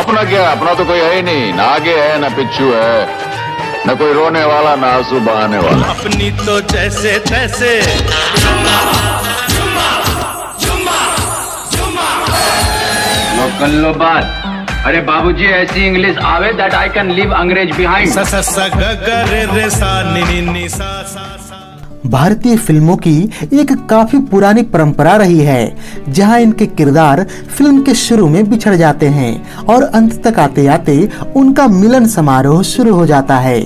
अपना क्या, अपना तो कोई है ही नहीं, ना आगे है ना पिछू है, न कोई रोने वाला ना आंसू बहाने वाला। अपनी तो जैसे तैसे कर लो बात। अरे बाबूजी ऐसी इंग्लिश आवे दैट आई कैन लीव अंग्रेज बिहाइंड। स स स ग ग रे रे सा नि नि नि सा सा सा। भारतीय फिल्मों की एक काफी पुरानी परंपरा रही है जहां इनके किरदार फिल्म के शुरू में बिछड़ जाते हैं और अंत तक आते आते उनका मिलन समारोह शुरू हो जाता है।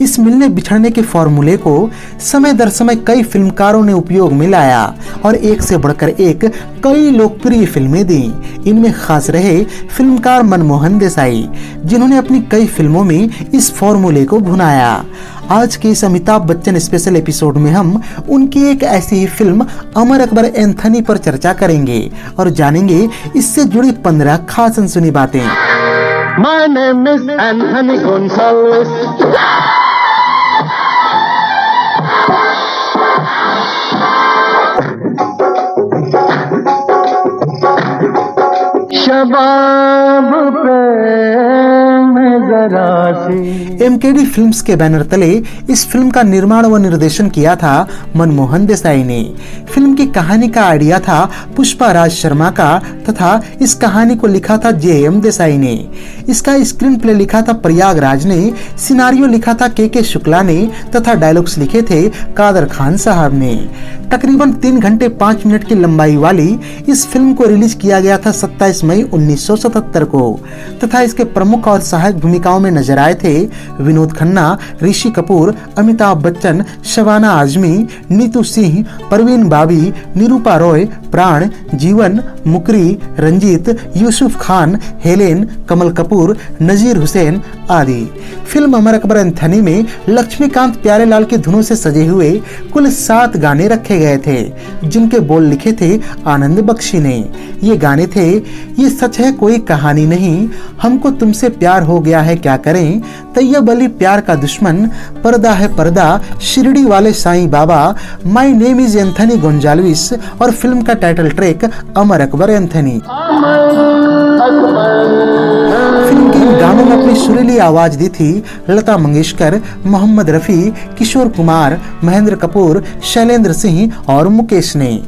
इस मिलने बिछड़ने के फॉर्मूले को समय दर समय कई फिल्मकारों ने उपयोग में लाया और एक से बढ़कर एक कई लोकप्रिय फिल्में दी। इनमें खास रहे फिल्मकार मनमोहन देसाई, जिन्होंने अपनी कई फिल्मों में इस फॉर्मूले को भुनाया। आज के इस अमिताभ बच्चन स्पेशल एपिसोड में हम उनकी एक ऐसी ही फिल्म अमर अकबर एंथनी पर चर्चा करेंगे और जानेंगे इससे जुड़ी 15 खास अनसुनी बातें। My name is Anthony Gonzalez. शबाब प्रेम जरा सी। एमकेडी फिल्म्स के बैनर तले इस फिल्म का निर्माण व निर्देशन किया था मनमोहन देसाई ने। फिल्म की कहानी का आइडिया था पुष्पा राज शर्मा का तथा इस कहानी को लिखा था जेएम देसाई ने। इसका स्क्रीन प्ले लिखा था प्रयागराज ने, सिनारियो लिखा था के शुक्ला ने तथा डायलॉग्स लिखे थे कादर खान साहब ने। तकरीबन 3 घंटे 5 मिनट की लंबाई वाली इस फिल्म को रिलीज किया गया था 27 मई 1977 को तथा इसके प्रमुख और सहायक भूमिकाओं में नजर आए थे विनोद खन्ना, ऋषि कपूर, अमिताभ बच्चन, शबाना आजमी, नीतू सिंह, परवीन बाबी, निरूपा रॉय, प्राण, जीवन, मुकरी, रंजीत, यूसुफ खान, हेलेन, कमल कपूर, नजीर हुसैन आदि। फिल्म अमर अकबर एंथनी में लक्ष्मीकांत प्यारेलाल की धुनों से सजे हुए कुल 7 गाने रखे गए थे, जिनके बोल लिखे थे आनंद बख्शी ने। ये गाने थे ये सच है कोई कहानी नहीं, हमको तुमसे प्यार हो गया है क्या करें, तैयब अली प्यार का दुश्मन, पर्दा है पर्दा, शिरडी वाले Sai Baba, my name is Anthony Gonsalves और फिल्म का title track Amar Akbar Anthony. Film के इन गानों में अपनी सुरीली आवाज दी थी लता मंगेशकर, मोहम्मद रफी, किशोर कुमार, महेंद्र कपूर, शैलेंद्र सिंह और मुकेश ने।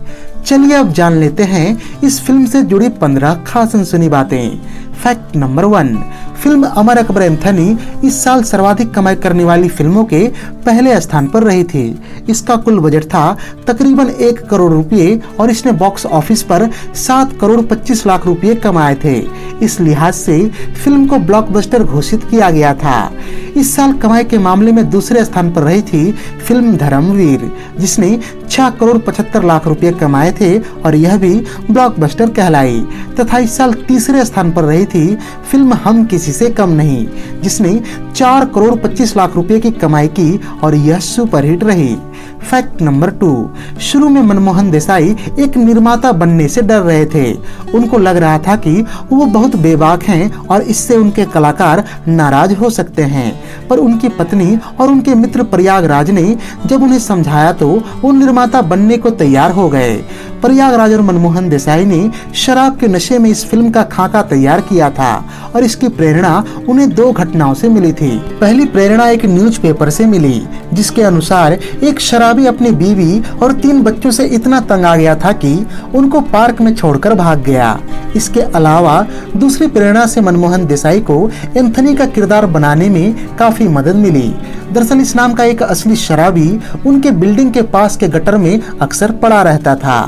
चलिए अब जान लेते हैं इस फिल्म से जुड़ी 15 खास अनसुनी बातें। Fact number 1, film Amar Akbar Anthony इस साल सर्वाधिक कमाई करने वाली फिल्मों के पहले स्थान पर रही थी। इसका कुल बजट था तकरीबन 1 करोड़ रुपए और इसने बॉक्स ऑफिस पर 7 करोड़ 25 लाख रुपए कमाए थे। इस लिहाज से फिल्म को ब्लॉकबस्टर घोषित किया गया था। इस साल कमाई के मामले में दूसरे स्थान पर रही थी फिल्म धर्मवीर, जिसने 6 करोड़ 75 लाख रुपए कमाए थे और यह भी ब्लॉकबस्टर कहलाई। तथा इस साल तीसरे स्थान पर रही थी फिल्म हम किसी से कम नहीं, जिसने 4 करोड़ 25 लाख रुपए की कमाई की और यह सुपरहिट रही। फैक्ट नंबर 2, शुरू में मनमोहन देसाई एक निर्माता बनने से डर रहे थे। उनको लग रहा था कि वो बहुत बेबाक हैं और इससे उनके कलाकार नाराज हो सकते हैं, पर उनकी पत्नी और उनके मित्र प्रयागराज ने जब उन्हें समझाया तो वो निर्माता बनने को तैयार हो गए। प्रयागराज और मनमोहन देसाई ने शराब के नशे में इस फिल्म का खाका तैयार किया था और इसकी प्रेरणा उन्हें 2 घटनाओं से मिली थी। पहली प्रेरणा एक न्यूज़पेपर से मिली, जिसके अनुसार एक शराबी अपनी बीवी और 3 बच्चों से इतना तंग आ गया था कि उनको पार्क में छोड़कर भाग गया। इसके अलावा दूसरी प्रेरणा से मनमोहन देसाई को एंथनी का किरदार बनाने में काफी मदद मिली। दरअसल इस नाम का एक असली शराबी उनके बिल्डिंग के पास के गटर में अक्सर पड़ा रहता था।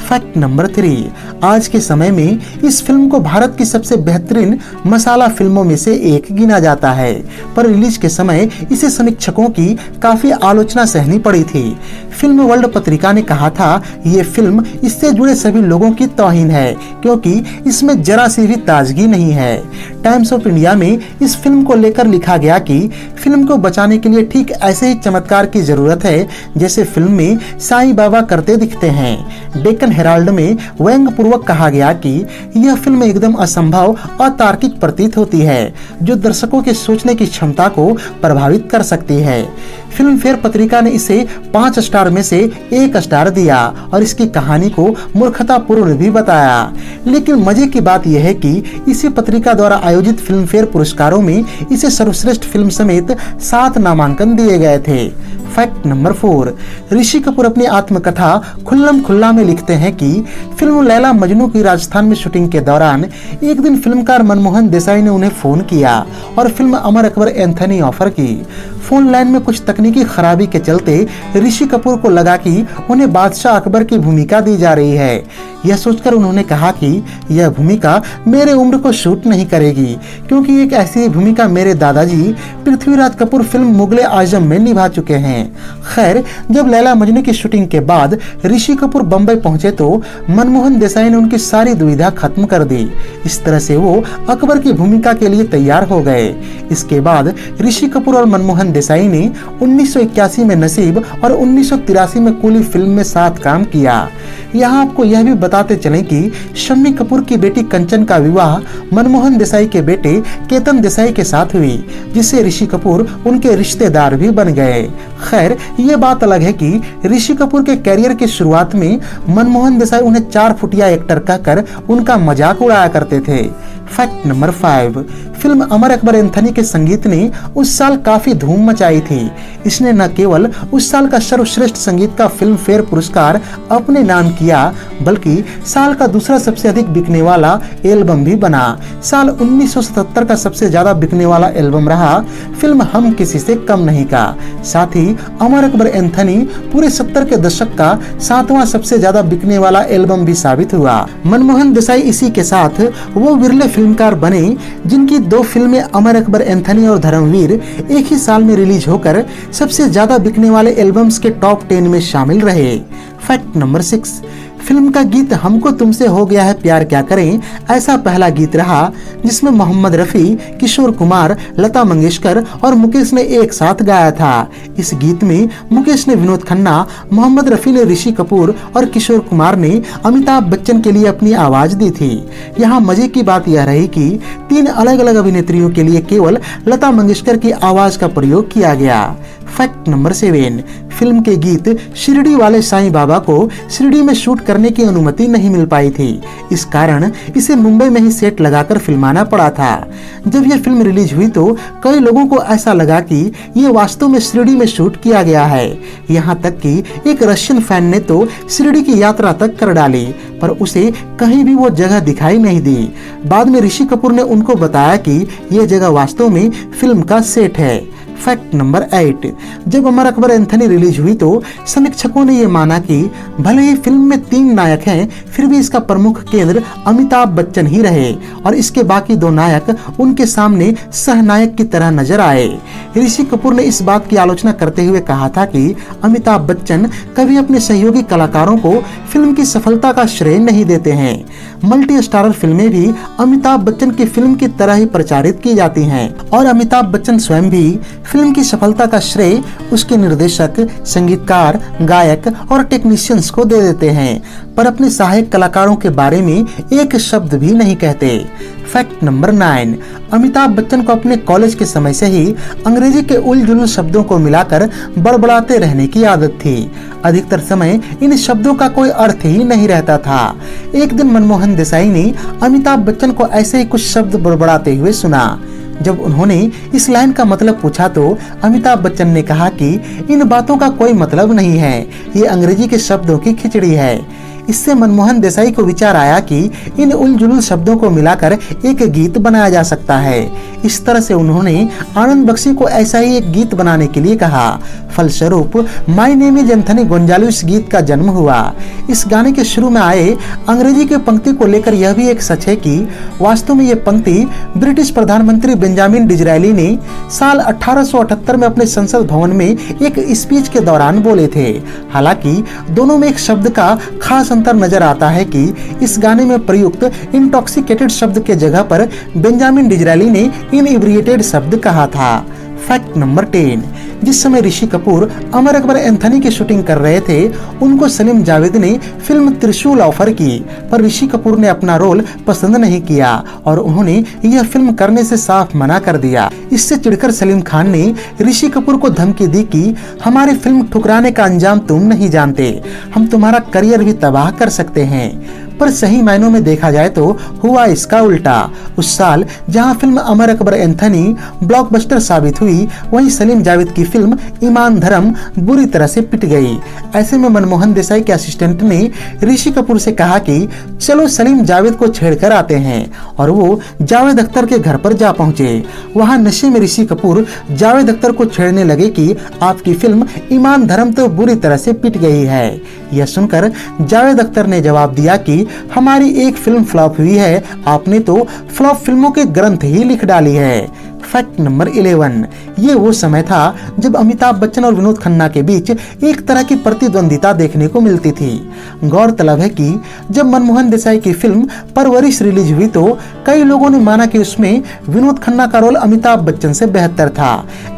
फैक्ट नंबर 3, आज के समय में इस फिल्म को भारत की सबसे बेहतरीन मसाला फिल्मों में से एक गिना जाता है, पर रिलीज के समय इसे समीक्षकों की काफी आलोचना सहनी पड़ी थी। फिल्म वर्ल्ड पत्रिका ने कहा था ये फिल्म इससे जुड़े सभी लोगों की तौहीन है क्योंकि इसमें जरा सी भी ताजगी नहीं है। टाइम्स ऑफ इंडिया में इस फिल्म को लेकर लिखा गया कि फिल्म को बचाने के लिए ठीक ऐसे ही चमत्कार की जरूरत है जैसे फिल्म में साईं बाबा करते दिखते हैं। डेक्कन हेराल्ड में व्यंग पूर्वक कहा गया कि यह फिल्म एकदम असंभव और तार्किक प्रतीत होती है, जो दर्शकों के सोचने की क्षमता को प्रभावित कर सकती है। फिल्म फेयर पत्रिका ने इसे 5 स्टार में से 1 स्टार दिया और इसकी कहानी को मूर्खतापूर्ण भी बताया। लेकिन मजे की बात यह है कि इसी पत्रिका द्वारा आयोजित फिल्म फेयर पुरस्कारों में इसे सर्वश्रेष्ठ फिल्म समेत 7 नामांकन दिए गए थे। फैक्ट नंबर 4, ऋषि कपूर अपनी आत्मकथा खुल्लम खुल्ला में लिखते हैं कि फिल्म लैला मजनू की राजस्थान में शूटिंग के दौरान एक दिन फिल्मकार मनमोहन देसाई ने उन्हें फोन किया और film Amar Akbar Anthony offer की। फोन लाइन में कुछ तकनीकी खराबी के चलते ऋषि कपूर को लगा कि उन्हें बादशाह अकबर की भूमिका दी जा रही है। यह सोचकर उन्होंने कहा कि यह भूमिका मेरे उम्र को सूट नहीं करेगी, क्योंकि एक ऐसी भूमिका मेरे दादाजी पृथ्वीराज कपूर फिल्म मुगले आजम में निभा चुके हैं। खैर, जब लैला मजनू की शूटिंग के बाद ऋषि कपूर बंबई पहुंचे तो मनमोहन देसाई ने उनकी सारी दुविधा खत्म कर दी। इस तरह से वो अकबर की भूमिका के लिए तैयार हो गए। इसके बाद ऋषि कपूर और मनमोहन देसाई ने 1981 में नसीब और 1983 में कूली फिल्म में साथ काम किया। यहाँ आपको यह भी बताते चलें कि शम्मी कपूर की बेटी कंचन का विवाह मनमोहन देसाई के बेटे केतन देसाई के साथ हुई, जिससे ऋषि कपूर उनके रिश्तेदार भी बन गए। खैर, ये बात अलग है कि ऋषि कपूर के कैरियर की शुरुआत में मनमोहन देसाई उन्हें 4 फुटिया एक्टर कहकर उनका मजाक उड़ाया करते थे। Fact number 5, film Amar Akbar Anthony के संगीत ने उस साल काफी धूम मचाई थी। इसने न केवल उस साल का सर्वश्रेष्ठ संगीत का फिल्म फेयर पुरस्कार अपने नाम किया, बल्कि साल का दूसरा सबसे अधिक बिकने वाला एल्बम भी बना। साल 1977 का सबसे ज्यादा बिकने वाला एल्बम रहा फिल्म हम किसी से कम नहीं का। साथ ही अमर अकबर एंथनी पूरे 70 के दशक का 7वां सबसे ज्यादा बिकने वाला एल्बम भी साबित हुआ। मनमोहन देसाई इसी के साथ वो विरले फिल्मकार बने जिनकी 2 फिल्में अमर अकबर एंथनी और धर्मवीर एक ही साल में रिलीज होकर सबसे ज्यादा बिकने वाले एल्बम्स के टॉप 10 में शामिल रहे। फैक्ट नंबर 6, फिल्म का गीत हमको तुमसे हो गया है प्यार क्या करें ऐसा पहला गीत रहा जिसमें मोहम्मद रफी, किशोर कुमार, लता मंगेशकर और मुकेश ने एक साथ गाया था। इस गीत में मुकेश ने विनोद खन्ना, मोहम्मद रफी ने ऋषि कपूर और किशोर कुमार ने अमिताभ बच्चन के लिए अपनी आवाज दी थी। यहाँ मजे की बात यह रही कि 3 अलग अलग अभिनेत्रियों के लिए केवल लता मंगेशकर की आवाज का प्रयोग किया गया। फैक्ट नंबर 7, फिल्म के गीत शिरडी वाले साईं बाबा को शिरडी में शूट करने की अनुमति नहीं मिल पाई थी। इस कारण इसे मुंबई में ही सेट लगाकर फिल्माना पड़ा था। जब यह फिल्म रिलीज हुई तो कई लोगों को ऐसा लगा कि ये वास्तव में शिरडी में शूट किया गया है। यहाँ तक कि एक रशियन फैन ने तो शिरडी की यात्रा तक कर डाली, पर उसे कहीं भी वो जगह दिखाई नहीं दी। बाद में ऋषि कपूर ने उनको बताया कि ये जगह वास्तव में फिल्म का सेट है। फैक्ट नंबर 8, जब अमर अकबर एंथनी रिलीज हुई तो समीक्षकों ने यह माना कि भले ही फिल्म में 3 नायक हैं, फिर भी इसका प्रमुख केंद्र अमिताभ बच्चन ही रहे और इसके बाकी 2 नायक उनके सामने सहनायक की तरह नजर आए। ऋषि कपूर ने इस बात की आलोचना करते हुए कहा था कि अमिताभ बच्चन कभी अपने सहयोगी कलाकारों को फिल्म की सफलता का श्रेय नहीं देते हैं। मल्टी स्टारर फिल्में भी अमिताभ बच्चन की फिल्म की तरह ही प्रचारित की जाती हैं और अमिताभ बच्चन स्वयं भी फिल्म की सफलता का श्रेय उसके निर्देशक, संगीतकार, गायक और टेक्नीशियंस को दे देते हैं, पर अपने सहायक कलाकारों के बारे में एक शब्द भी नहीं कहते। फैक्ट नंबर 9, अमिताभ बच्चन को अपने कॉलेज के समय से ही अंग्रेजी के उल-जुलूल शब्दों को मिलाकर बड़बड़ाते रहने की आदत थी। अधिकतर समय इन शब्दों का कोई अर्थ ही नहीं रहता था। एक दिन मनमोहन देसाई ने अमिताभ बच्चन को ऐसे ही कुछ शब्द बड़बड़ाते हुए सुना। जब उन्होंने इस लाइन का मतलब पूछा तो अमिताभ बच्चन ने कहा कि इन बातों का कोई मतलब नहीं है, ये अंग्रेजी के शब्दों की खिचड़ी है। इससे मनमोहन देसाई को विचार आया कि इन उल-जुलूल शब्दों को मिलाकर एक गीत बनाया जा सकता है। इस तरह से उन्होंने आनंद बख्शी को ऐसा ही एक गीत बनाने के लिए कहा। फलस्वरूप my name is Anthony Gonsalves गीत का जन्म हुआ। इस गाने के शुरू में आए अंग्रेजी के पंक्ति को लेकर यह भी एक सच है कि वास्तव में ये पंक्ति ब्रिटिश प्रधानमंत्री बेंजामिन डिज़रायली ने साल 1878 में अपने संसद भवन में एक स्पीच के दौरान बोले थे। हालांकि दोनों में एक शब्द का खास अंतर नजर आता है कि इस गाने में प्रयुक्त इंटॉक्सिकेटेड शब्द के जगह पर बेंजामिन डिज़रायली ने इनइब्रिएटेड शब्द कहा था। फैक्ट नंबर 10, जिस समय ऋषि कपूर अमर अकबर एंथनी की शूटिंग कर रहे थे, उनको सलीम जावेद ने फिल्म त्रिशूल ऑफर की, पर ऋषि कपूर ने अपना रोल पसंद नहीं किया और उन्होंने यह फिल्म करने से साफ मना कर दिया। इससे चिढ़कर सलीम खान ने ऋषि कपूर को धमकी दी कि हमारी फिल्म ठुकराने का अंजाम तुम नहीं जानते, हम तुम्हारा करियर भी तबाह कर सकते हैं। पर सही मायनों में देखा जाए तो हुआ इसका उल्टा। उस साल जहां film Amar Akbar Anthony blockbuster साबित हुई, वहीं सलीम जावेद की फिल्म ईमान धर्म बुरी तरह से पिट गई। ऐसे में मनमोहन देसाई के असिस्टेंट ने ऋषि कपूर से कहा कि चलो सलीम जावेद को छेड़कर आते हैं, और वो जावेद अख्तर के घर पर जा पहुंचे। वहां नशे में ऋषि कपूर जावेद अख्तर को छेड़ने लगे कि आपकी फिल्म ईमान धर्म तो बुरी तरह से पिट गई है। यह सुनकर जावेद अख्तर ने जवाब दिया कि हमारी एक फिल्म फ्लॉप हुई है, आपने तो फ्लॉप फिल्मों के ग्रंथ ही लिख डाली है। फैक्ट नंबर 11, ये वो समय था जब अमिताभ बच्चन और विनोद खन्ना के बीच एक तरह की प्रतिद्वंदिता देखने को मिलती थी। गौरतलब है कि जब मनमोहन देसाई की फिल्म परवरिश रिलीज हुई तो कई लोगों ने माना कि उसमें विनोद खन्ना का रोल अमिताभ बच्चन से बेहतर था।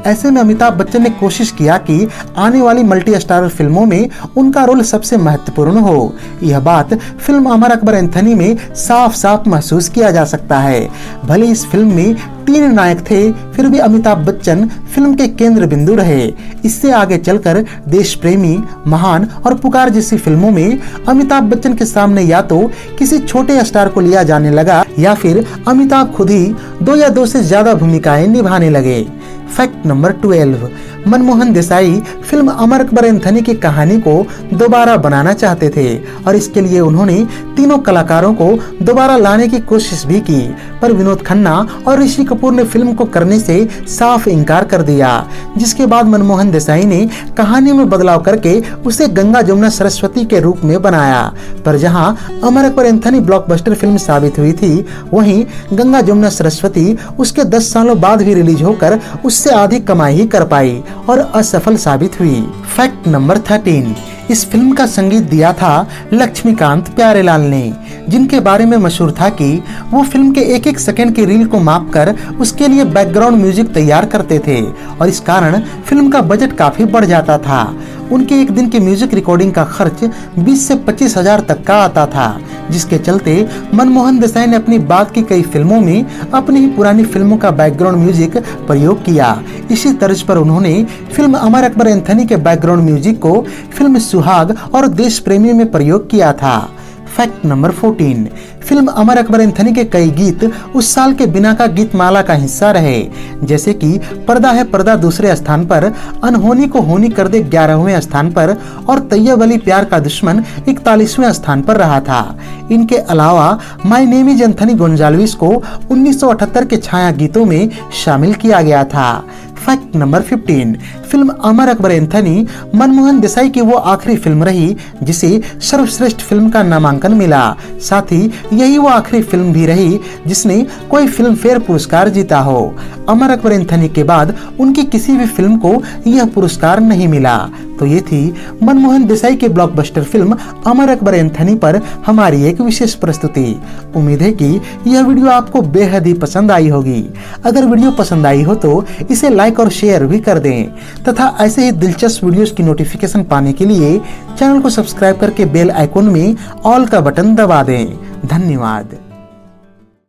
ऐसे में अमिताभ बच्चन ने कोशिश किया कि आने वाली मल्टी स्टारर फिल्मों में उनका रोल सबसे महत्वपूर्ण हो। यह बात फिल्म अमर अकबर एंथनी में साफ साफ महसूस किया जा सकता है। भले इस फिल्म में 3 नायक थे, फिर भी अमिताभ बच्चन फिल्म के केंद्र बिंदु रहे। इससे आगे चलकर देश प्रेमी, महान और पुकार जैसी फिल्मों में अमिताभ बच्चन के सामने या तो किसी छोटे स्टार को लिया जाने लगा या फिर अमिताभ खुद ही 2 या 2 से ज्यादा भूमिकाएं निभाने लगे। Fact number 12, Manmohan Desai film Amar Akbar Anthony की कहानी को दोबारा बनाना चाहते थे और इसके लिए उन्होंने तीनों कलाकारों को दोबारा लाने की कोशिश भी की, पर विनोद खन्ना और ऋषि कपूर ने फिल्म को करने से साफ इनकार कर दिया। जिसके बाद मनमोहन देसाई ने कहानी में बदलाव करके उसे गंगा जमुना सरस्वती के रूप में बनाया। पर जहां अमर अकबर एंथनी ब्लॉकबस्टर फिल्म साबित हुई थी, वहीं गंगा जमुना सरस्वती उसके 10 सालों बाद भी रिलीज होकर उससे अधिक कमाई ही कर पाई और असफल साबित हुई। फैक्ट नंबर 13, इस फिल्म का संगीत दिया था लक्ष्मीकांत प्यारेलाल ने, जिनके बारे में मशहूर था कि वो फिल्म के एक एक सेकंड की रील को मापकर उसके लिए बैकग्राउंड म्यूजिक तैयार करते थे और इस कारण फिल्म का बजट काफी बढ़ जाता था। उनके एक दिन की म्यूजिक रिकॉर्डिंग का खर्च 20 से 25 हजार तक का आता था, जिसके चलते मनमोहन देसाई ने अपनी बाद की कई फिल्मों में अपनी ही पुरानी फिल्मों का बैकग्राउंड म्यूजिक प्रयोग किया। इसी तर्ज पर उन्होंने फिल्म अमर अकबर एंथनी के बैकग्राउंड म्यूजिक को फिल्म सुहाग और देश प्रेमी में प्रयोग किया था। Fact number 14, film Amar Akbar Anthony के कई गीत उस साल के बिना का गीत माला का हिस्सा रहे, जैसे कि पर्दा है पर्दा दूसरे स्थान पर, अनहोनी को होनी कर दे 11वें स्थान पर और तैयब अली प्यार का दुश्मन 41वें स्थान पर रहा था। इनके अलावा my name is Anthony Gonsalves को 1978 के छाया गीतों में शामिल किया गया था। Fact number 15, film Amar Akbar Anthony Manmohan Desai की वो आखिरी फिल्म रही जिसे सर्वश्रेष्ठ फिल्म का नामांकन मिला। साथ ही यही वो आखिरी फिल्म भी रही जिसने कोई फिल्म फेयर पुरस्कार जीता हो। अमर अकबर एंथनी के बाद उनकी किसी भी फिल्म को यह पुरस्कार नहीं मिला। तो ये थी मनमोहन देसाई की blockbuster film Amar Akbar Anthony पर हमारी एक विशेष प्रस्तुति। उम्मीद है कि यह वीडियो आपको बेहद ही पसंद आई होगी। अगर वीडियो पसंद आई हो तो इसे लाइक और शेयर भी कर दें तथा ऐसे ही दिलचस्प वीडियोस की नोटिफिकेशन पाने के लिए चैनल को सब्सक्राइब करके बेल आइकॉन में ऑल का बटन दबा दें। धन्यवाद।